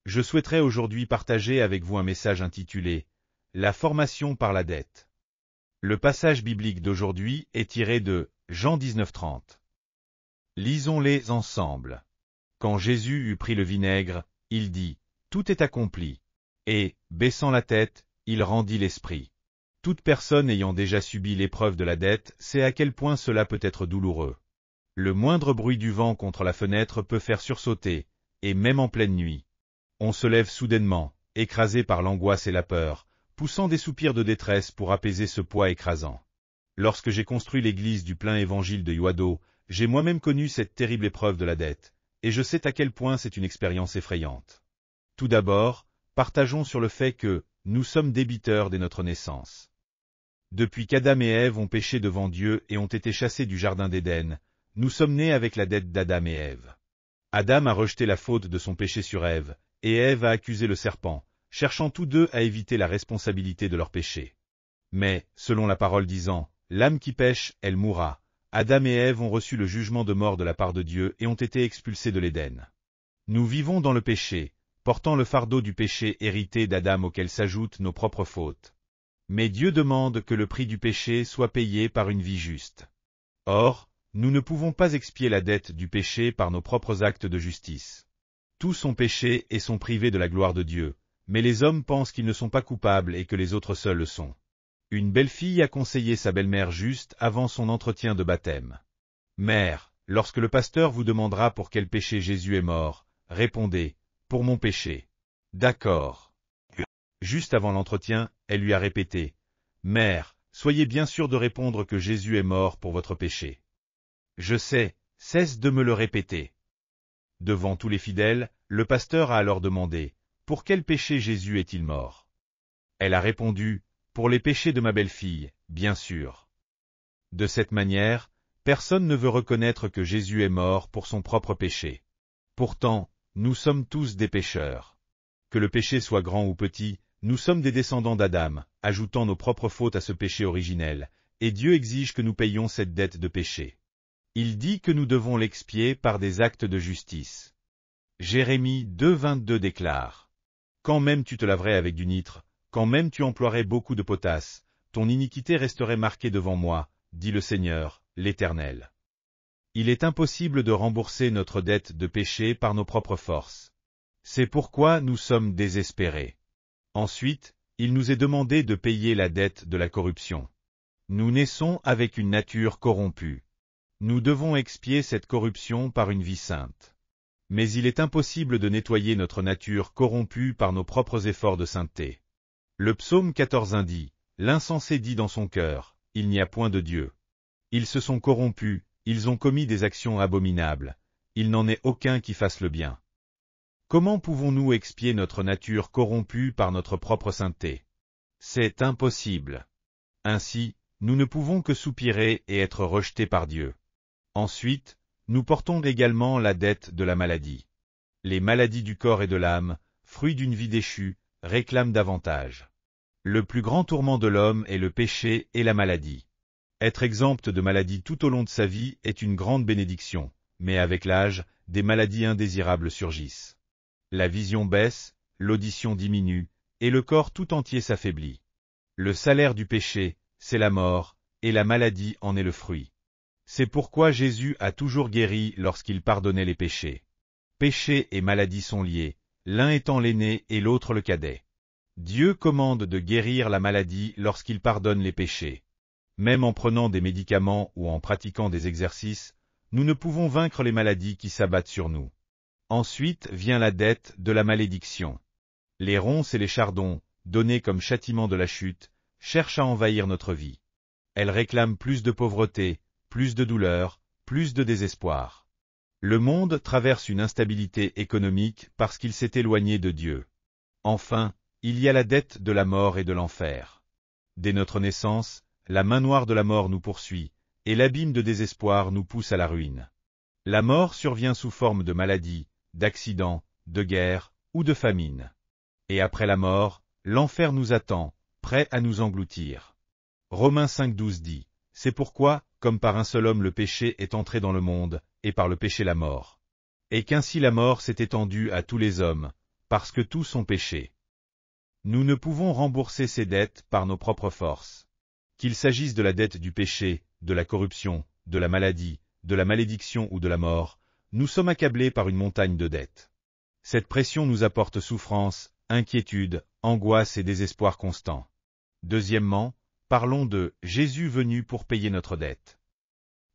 Je souhaiterais aujourd'hui partager avec vous un message intitulé « La formation par la dette ». Le passage biblique d'aujourd'hui est tiré de Jean 19:30. Lisons-les ensemble. Quand Jésus eut pris le vinaigre, il dit « Tout est accompli ». Et, baissant la tête, il rendit l'esprit. Toute personne ayant déjà subi l'épreuve de la dette sait à quel point cela peut être douloureux. Le moindre bruit du vent contre la fenêtre peut faire sursauter, et même en pleine nuit. On se lève soudainement, écrasé par l'angoisse et la peur, poussant des soupirs de détresse pour apaiser ce poids écrasant. Lorsque j'ai construit l'église du plein évangile de Yuado, j'ai moi-même connu cette terrible épreuve de la dette, et je sais à quel point c'est une expérience effrayante. Tout d'abord, partageons sur le fait que nous sommes débiteurs dès notre naissance. Depuis qu'Adam et Ève ont péché devant Dieu et ont été chassés du jardin d'Éden, nous sommes nés avec la dette d'Adam et Ève. Adam a rejeté la faute de son péché sur Ève, et Ève a accusé le serpent, cherchant tous deux à éviter la responsabilité de leur péché. Mais, selon la parole disant, « L'âme qui pêche, elle mourra », Adam et Ève ont reçu le jugement de mort de la part de Dieu et ont été expulsés de l'Éden. Nous vivons dans le péché, portant le fardeau du péché hérité d'Adam auquel s'ajoutent nos propres fautes. Mais Dieu demande que le prix du péché soit payé par une vie juste. Or, nous ne pouvons pas expier la dette du péché par nos propres actes de justice. Tous ont péché et sont privés de la gloire de Dieu, mais les hommes pensent qu'ils ne sont pas coupables et que les autres seuls le sont. Une belle-fille a conseillé sa belle-mère juste avant son entretien de baptême. « Mère, lorsque le pasteur vous demandera pour quel péché Jésus est mort, répondez, « Pour mon péché. » D'accord. Juste avant l'entretien, elle lui a répété, « Mère, soyez bien sûre de répondre que Jésus est mort pour votre péché. » Je sais, cesse de me le répéter. Devant tous les fidèles, le pasteur a alors demandé, « Pour quel péché Jésus est-il mort ?» Elle a répondu, « Pour les péchés de ma belle-fille, bien sûr. » De cette manière, personne ne veut reconnaître que Jésus est mort pour son propre péché. Pourtant, nous sommes tous des pécheurs. Que le péché soit grand ou petit, nous sommes des descendants d'Adam, ajoutant nos propres fautes à ce péché originel, et Dieu exige que nous payions cette dette de péché. Il dit que nous devons l'expier par des actes de justice. Jérémie 2:22 déclare, « Quand même tu te laverais avec du nitre, quand même tu emploierais beaucoup de potasse, ton iniquité resterait marquée devant moi, dit le Seigneur, l'Éternel. » Il est impossible de rembourser notre dette de péché par nos propres forces. C'est pourquoi nous sommes désespérés. Ensuite, il nous est demandé de payer la dette de la corruption. Nous naissons avec une nature corrompue. Nous devons expier cette corruption par une vie sainte. Mais il est impossible de nettoyer notre nature corrompue par nos propres efforts de sainteté. Le psaume 14:1 dit, « L'insensé dit dans son cœur, il n'y a point de Dieu. Ils se sont corrompus, ils ont commis des actions abominables, il n'en est aucun qui fasse le bien. » Comment pouvons-nous expier notre nature corrompue par notre propre sainteté? C'est impossible. Ainsi, nous ne pouvons que soupirer et être rejetés par Dieu. Ensuite, nous portons également la dette de la maladie. Les maladies du corps et de l'âme, fruits d'une vie déchue, réclament davantage. Le plus grand tourment de l'homme est le péché et la maladie. Être exempt de maladie tout au long de sa vie est une grande bénédiction, mais avec l'âge, des maladies indésirables surgissent. La vision baisse, l'audition diminue, et le corps tout entier s'affaiblit. Le salaire du péché, c'est la mort, et la maladie en est le fruit. C'est pourquoi Jésus a toujours guéri lorsqu'il pardonnait les péchés. Péché et maladie sont liés, l'un étant l'aîné et l'autre le cadet. Dieu commande de guérir la maladie lorsqu'il pardonne les péchés. Même en prenant des médicaments ou en pratiquant des exercices, nous ne pouvons vaincre les maladies qui s'abattent sur nous. Ensuite vient la dette de la malédiction. Les ronces et les chardons, donnés comme châtiment de la chute, cherchent à envahir notre vie. Elles réclament plus de pauvreté, plus de douleur, plus de désespoir. Le monde traverse une instabilité économique parce qu'il s'est éloigné de Dieu. Enfin, il y a la dette de la mort et de l'enfer. Dès notre naissance, la main noire de la mort nous poursuit, et l'abîme de désespoir nous pousse à la ruine. La mort survient sous forme de maladie, d'accident, de guerre ou de famine. Et après la mort, l'enfer nous attend, prêt à nous engloutir. Romains 5:12 dit, « C'est pourquoi, comme par un seul homme le péché est entré dans le monde, et par le péché la mort. Et qu'ainsi la mort s'est étendue à tous les hommes, parce que tous ont péché. Nous ne pouvons rembourser ces dettes par nos propres forces. Qu'il s'agisse de la dette du péché, de la corruption, de la maladie, de la malédiction ou de la mort, nous sommes accablés par une montagne de dettes. Cette pression nous apporte souffrance, inquiétude, angoisse et désespoir constant. Deuxièmement, parlons de Jésus venu pour payer notre dette.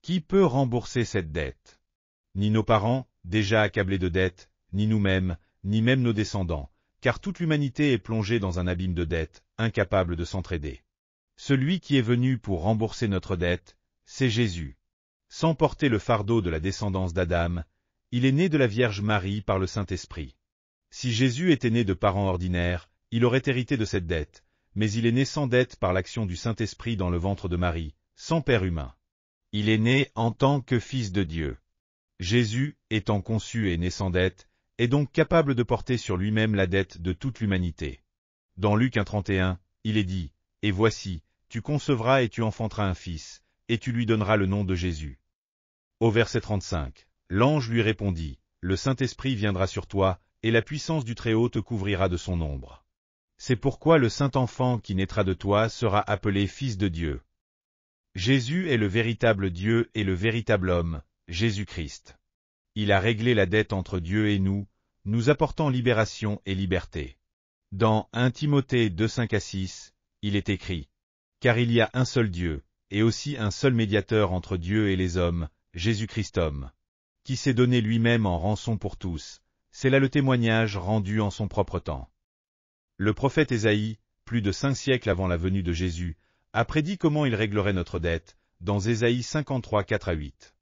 Qui peut rembourser cette dette? Ni nos parents, déjà accablés de dettes, ni nous-mêmes, ni même nos descendants, car toute l'humanité est plongée dans un abîme de dettes, incapable de s'entraider. Celui qui est venu pour rembourser notre dette, c'est Jésus. Sans porter le fardeau de la descendance d'Adam, il est né de la Vierge Marie par le Saint-Esprit. Si Jésus était né de parents ordinaires, il aurait hérité de cette dette, mais il est né sans dette par l'action du Saint-Esprit dans le ventre de Marie, sans père humain. Il est né en tant que Fils de Dieu. Jésus, étant conçu et né sans dette, est donc capable de porter sur lui-même la dette de toute l'humanité. Dans Luc 1,31, il est dit, « Et voici, tu concevras et tu enfanteras un fils, et tu lui donneras le nom de Jésus. » Au verset 35, l'ange lui répondit, « Le Saint-Esprit viendra sur toi, et la puissance du Très-Haut te couvrira de son ombre. C'est pourquoi le Saint-Enfant qui naîtra de toi sera appelé Fils de Dieu. » Jésus est le véritable Dieu et le véritable homme, Jésus-Christ. Il a réglé la dette entre Dieu et nous apportant libération et liberté. Dans 1 Timothée 2, 5-6, il est écrit, « Car il y a un seul Dieu, et aussi un seul médiateur entre Dieu et les hommes, Jésus-Christ homme, qui s'est donné lui-même en rançon pour tous. » C'est là le témoignage rendu en son propre temps. Le prophète Ésaïe, plus de 5 siècles avant la venue de Jésus, a prédit comment il réglerait notre dette, dans Ésaïe 53, 4-8.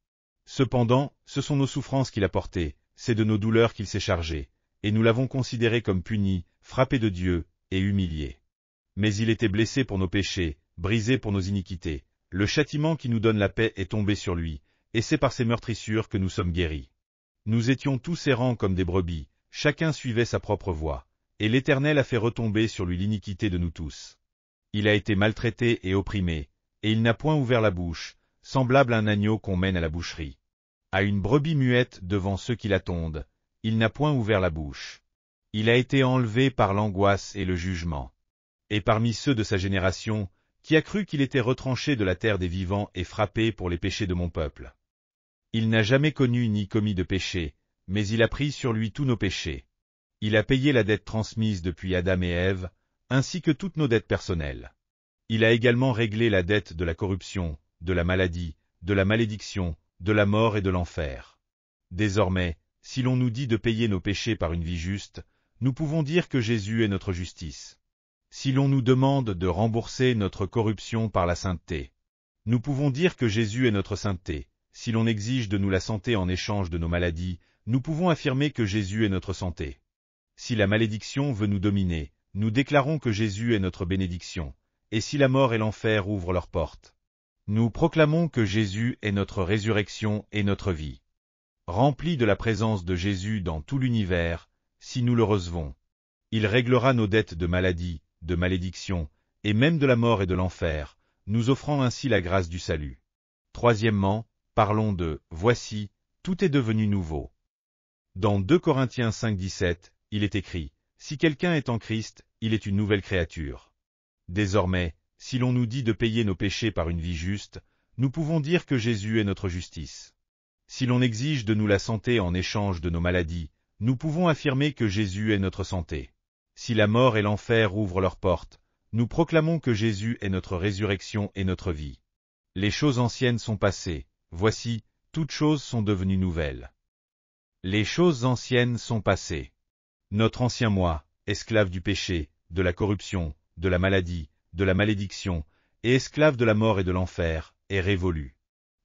Cependant, ce sont nos souffrances qu'il a portées, c'est de nos douleurs qu'il s'est chargé, et nous l'avons considéré comme puni, frappé de Dieu, et humilié. Mais il était blessé pour nos péchés, brisé pour nos iniquités, le châtiment qui nous donne la paix est tombé sur lui, et c'est par ses meurtrissures que nous sommes guéris. Nous étions tous errants comme des brebis, chacun suivait sa propre voie, et l'Éternel a fait retomber sur lui l'iniquité de nous tous. Il a été maltraité et opprimé, et il n'a point ouvert la bouche, semblable à un agneau qu'on mène à la boucherie. À une brebis muette devant ceux qui la tondent, il n'a point ouvert la bouche. Il a été enlevé par l'angoisse et le jugement. Et parmi ceux de sa génération, qui a cru qu'il était retranché de la terre des vivants et frappé pour les péchés de mon peuple. Il n'a jamais connu ni commis de péché, mais il a pris sur lui tous nos péchés. Il a payé la dette transmise depuis Adam et Ève, ainsi que toutes nos dettes personnelles. Il a également réglé la dette de la corruption, de la maladie, de la malédiction, de la mort et de l'enfer. Désormais, si l'on nous dit de payer nos péchés par une vie juste, nous pouvons dire que Jésus est notre justice. Si l'on nous demande de rembourser notre corruption par la sainteté, nous pouvons dire que Jésus est notre sainteté. Si l'on exige de nous la santé en échange de nos maladies, nous pouvons affirmer que Jésus est notre santé. Si la malédiction veut nous dominer, nous déclarons que Jésus est notre bénédiction, et si la mort et l'enfer ouvrent leurs portes, nous proclamons que Jésus est notre résurrection et notre vie. Remplis de la présence de Jésus dans tout l'univers, si nous le recevons, il réglera nos dettes de maladie, de malédiction, et même de la mort et de l'enfer, nous offrant ainsi la grâce du salut. Troisièmement, parlons de « Voici, tout est devenu nouveau ». Dans 2 Corinthiens 5,17, il est écrit « Si quelqu'un est en Christ, il est une nouvelle créature ». Désormais, si l'on nous dit de payer nos péchés par une vie juste, nous pouvons dire que Jésus est notre justice. Si l'on exige de nous la santé en échange de nos maladies, nous pouvons affirmer que Jésus est notre santé. Si la mort et l'enfer ouvrent leurs portes, nous proclamons que Jésus est notre résurrection et notre vie. Les choses anciennes sont passées. Voici, toutes choses sont devenues nouvelles. Les choses anciennes sont passées. Notre ancien moi, esclave du péché, de la corruption, de la maladie, de la malédiction, et esclave de la mort et de l'enfer, est révolu.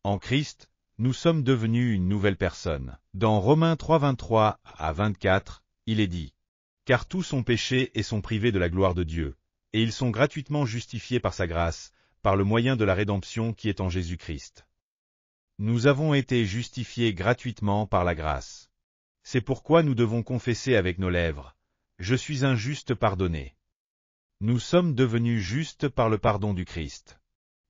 En Christ, nous sommes devenus une nouvelle personne. Dans Romains 3, 23 à 24, il est dit « Car tous ont péché et sont privés de la gloire de Dieu, et ils sont gratuitement justifiés par sa grâce, par le moyen de la rédemption qui est en Jésus-Christ. » Nous avons été justifiés gratuitement par la grâce. C'est pourquoi nous devons confesser avec nos lèvres « Je suis un juste pardonné ». Nous sommes devenus justes par le pardon du Christ.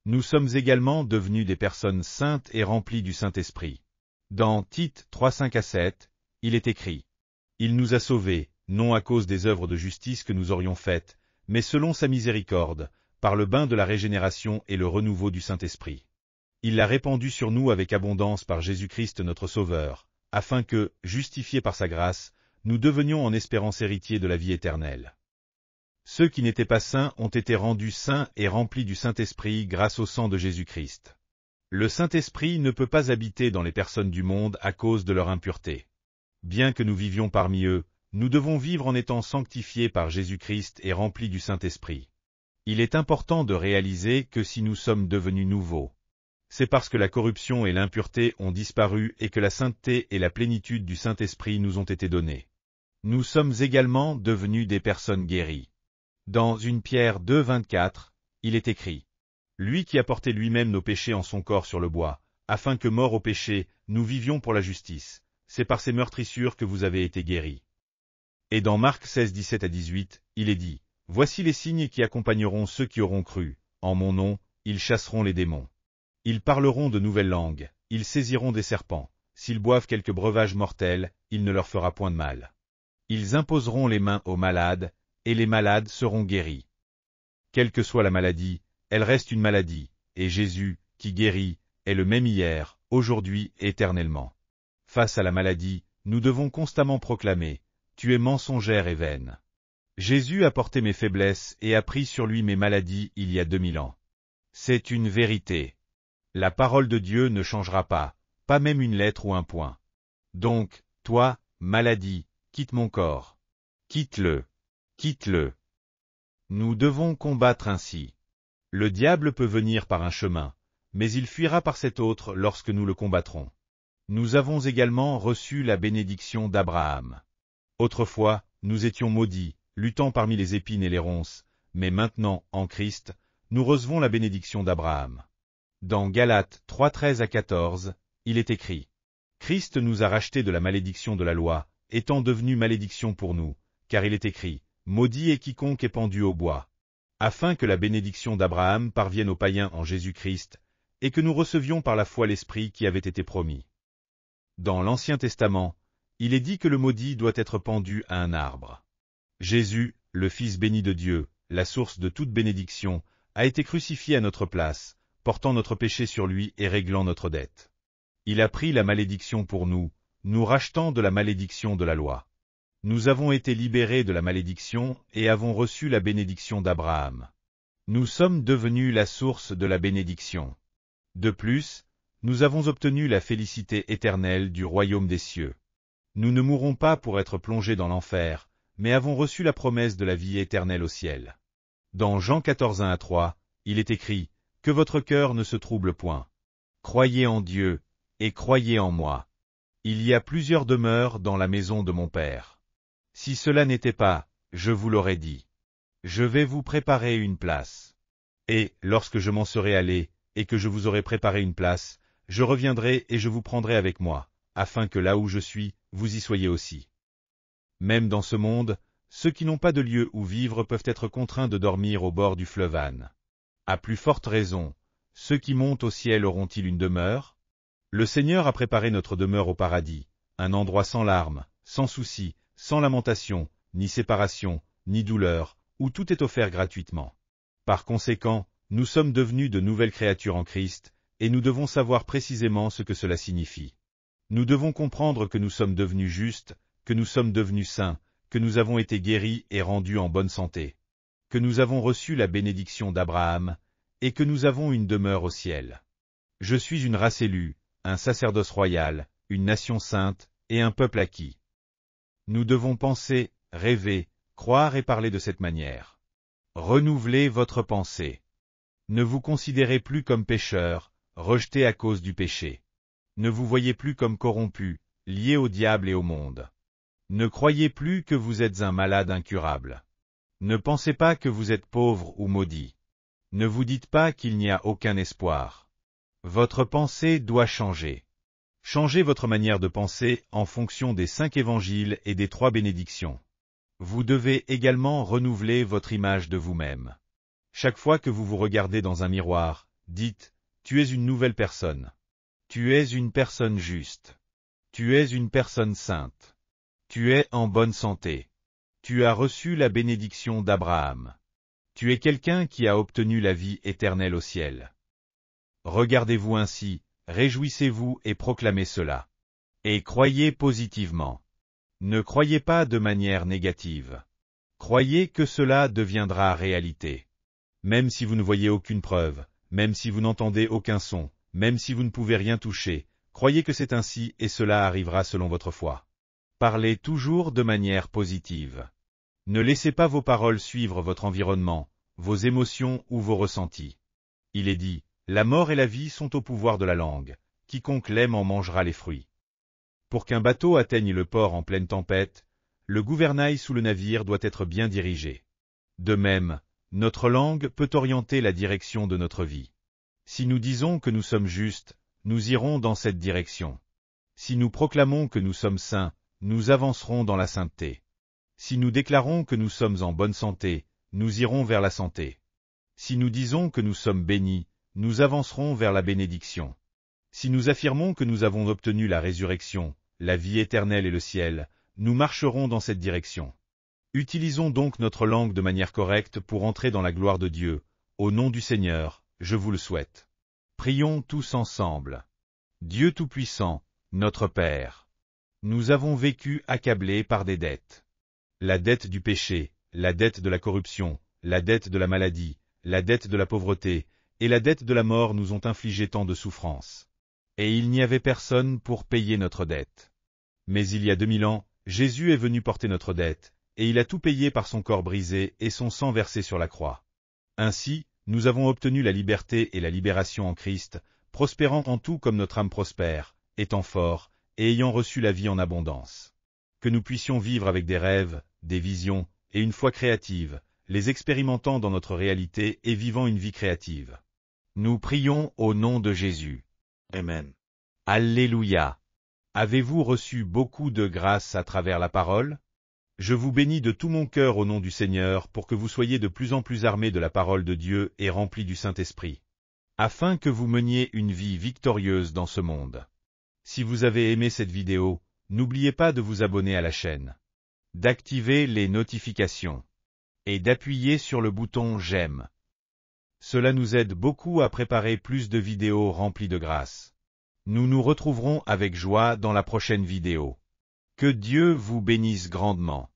Nous sommes également devenus des personnes saintes et remplies du Saint-Esprit. Dans Tite 3, 5 à 7, il est écrit « Il nous a sauvés, non à cause des œuvres de justice que nous aurions faites, mais selon sa miséricorde, par le bain de la régénération et le renouveau du Saint-Esprit. Il l'a répandu sur nous avec abondance par Jésus-Christ notre Sauveur, afin que, justifiés par sa grâce, nous devenions en espérance héritiers de la vie éternelle. Ceux qui n'étaient pas saints ont été rendus saints et remplis du Saint-Esprit grâce au sang de Jésus-Christ. Le Saint-Esprit ne peut pas habiter dans les personnes du monde à cause de leur impureté. Bien que nous vivions parmi eux, nous devons vivre en étant sanctifiés par Jésus-Christ et remplis du Saint-Esprit. Il est important de réaliser que si nous sommes devenus nouveaux, c'est parce que la corruption et l'impureté ont disparu et que la sainteté et la plénitude du Saint-Esprit nous ont été données. Nous sommes également devenus des personnes guéries. Dans 1 Pierre 2, 24, il est écrit « Lui qui a porté lui-même nos péchés en son corps sur le bois, afin que, morts au péché, nous vivions pour la justice. C'est par ces meurtrissures que vous avez été guéris. » Et dans Marc 16, 17 à 18, il est dit « Voici les signes qui accompagneront ceux qui auront cru. En mon nom, ils chasseront les démons. Ils parleront de nouvelles langues, ils saisiront des serpents. S'ils boivent quelque breuvage mortel, il ne leur fera point de mal. Ils imposeront les mains aux malades, et les malades seront guéris. Quelle que soit la maladie, elle reste une maladie, et Jésus, qui guérit, est le même hier, aujourd'hui et éternellement. Face à la maladie, nous devons constamment proclamer « Tu es mensongère et vaine ». Jésus a porté mes faiblesses et a pris sur lui mes maladies il y a 2000 ans. C'est une vérité. La parole de Dieu ne changera pas, pas même une lettre ou un point. Donc, toi, maladie, quitte mon corps. Quitte-le. Quitte-le. Nous devons combattre ainsi. Le diable peut venir par un chemin, mais il fuira par cet autre lorsque nous le combattrons. Nous avons également reçu la bénédiction d'Abraham. Autrefois, nous étions maudits, luttant parmi les épines et les ronces, mais maintenant, en Christ, nous recevons la bénédiction d'Abraham. Dans Galates 3, 13 à 14, il est écrit « Christ nous a rachetés de la malédiction de la loi, étant devenu malédiction pour nous, car il est écrit « Maudit est quiconque est pendu au bois », afin que la bénédiction d'Abraham parvienne aux païens en Jésus-Christ, et que nous recevions par la foi l'Esprit qui avait été promis. Dans l'Ancien Testament, il est dit que le maudit doit être pendu à un arbre. Jésus, le Fils béni de Dieu, la source de toute bénédiction, a été crucifié à notre place, portant notre péché sur lui et réglant notre dette. Il a pris la malédiction pour nous, nous rachetant de la malédiction de la loi. Nous avons été libérés de la malédiction et avons reçu la bénédiction d'Abraham. Nous sommes devenus la source de la bénédiction. De plus, nous avons obtenu la félicité éternelle du royaume des cieux. Nous ne mourrons pas pour être plongés dans l'enfer, mais avons reçu la promesse de la vie éternelle au ciel. Dans Jean 14, 1 à 3, il est écrit « Que votre cœur ne se trouble point. Croyez en Dieu, et croyez en moi. Il y a plusieurs demeures dans la maison de mon Père. Si cela n'était pas, je vous l'aurais dit. Je vais vous préparer une place. Et, lorsque je m'en serai allé, et que je vous aurai préparé une place, je reviendrai et je vous prendrai avec moi, afin que là où je suis, vous y soyez aussi. » Même dans ce monde, ceux qui n'ont pas de lieu où vivre peuvent être contraints de dormir au bord du fleuve Han. À plus forte raison, ceux qui montent au ciel auront-ils une demeure? Le Seigneur a préparé notre demeure au paradis, un endroit sans larmes, sans soucis, sans lamentation, ni séparation, ni douleur, où tout est offert gratuitement. Par conséquent, nous sommes devenus de nouvelles créatures en Christ, et nous devons savoir précisément ce que cela signifie. Nous devons comprendre que nous sommes devenus justes, que nous sommes devenus saints, que nous avons été guéris et rendus en bonne santé, que nous avons reçu la bénédiction d'Abraham, et que nous avons une demeure au ciel. Je suis une race élue, un sacerdoce royal, une nation sainte, et un peuple acquis. Nous devons penser, rêver, croire et parler de cette manière. Renouvelez votre pensée. Ne vous considérez plus comme pécheurs, rejetés à cause du péché. Ne vous voyez plus comme corrompus, liés au diable et au monde. Ne croyez plus que vous êtes un malade incurable. Ne pensez pas que vous êtes pauvre ou maudit. Ne vous dites pas qu'il n'y a aucun espoir. Votre pensée doit changer. Changez votre manière de penser en fonction des 5 évangiles et des 3 bénédictions. Vous devez également renouveler votre image de vous-même. Chaque fois que vous vous regardez dans un miroir, dites « Tu es une nouvelle personne. Tu es une personne juste. Tu es une personne sainte. Tu es en bonne santé. Tu as reçu la bénédiction d'Abraham. Tu es quelqu'un qui a obtenu la vie éternelle au ciel. Regardez-vous ainsi, réjouissez-vous et proclamez cela. Et croyez positivement. Ne croyez pas de manière négative. Croyez que cela deviendra réalité. Même si vous ne voyez aucune preuve, même si vous n'entendez aucun son, même si vous ne pouvez rien toucher, croyez que c'est ainsi et cela arrivera selon votre foi. Parlez toujours de manière positive. Ne laissez pas vos paroles suivre votre environnement, vos émotions ou vos ressentis. Il est dit, la mort et la vie sont au pouvoir de la langue, quiconque l'aime en mangera les fruits. Pour qu'un bateau atteigne le port en pleine tempête, le gouvernail sous le navire doit être bien dirigé. De même, notre langue peut orienter la direction de notre vie. Si nous disons que nous sommes justes, nous irons dans cette direction. Si nous proclamons que nous sommes saints, nous avancerons dans la sainteté. Si nous déclarons que nous sommes en bonne santé, nous irons vers la santé. Si nous disons que nous sommes bénis, nous avancerons vers la bénédiction. Si nous affirmons que nous avons obtenu la résurrection, la vie éternelle et le ciel, nous marcherons dans cette direction. Utilisons donc notre langue de manière correcte pour entrer dans la gloire de Dieu. Au nom du Seigneur, je vous le souhaite. Prions tous ensemble. Dieu Tout-Puissant, notre Père. Nous avons vécu accablés par des dettes. La dette du péché, la dette de la corruption, la dette de la maladie, la dette de la pauvreté, et la dette de la mort nous ont infligé tant de souffrances. Et il n'y avait personne pour payer notre dette. Mais il y a 2000 ans, Jésus est venu porter notre dette, et il a tout payé par son corps brisé et son sang versé sur la croix. Ainsi, nous avons obtenu la liberté et la libération en Christ, prospérant en tout comme notre âme prospère, étant forts, et ayant reçu la vie en abondance. Que nous puissions vivre avec des rêves, des visions, et une foi créative, les expérimentant dans notre réalité et vivant une vie créative. Nous prions au nom de Jésus. Amen. Alléluia. Avez-vous reçu beaucoup de grâce à travers la parole? Je vous bénis de tout mon cœur au nom du Seigneur pour que vous soyez de plus en plus armés de la parole de Dieu et remplis du Saint-Esprit, afin que vous meniez une vie victorieuse dans ce monde. Si vous avez aimé cette vidéo, n'oubliez pas de vous abonner à la chaîne, d'activer les notifications et d'appuyer sur le bouton j'aime. Cela nous aide beaucoup à préparer plus de vidéos remplies de grâce. Nous nous retrouverons avec joie dans la prochaine vidéo. Que Dieu vous bénisse grandement.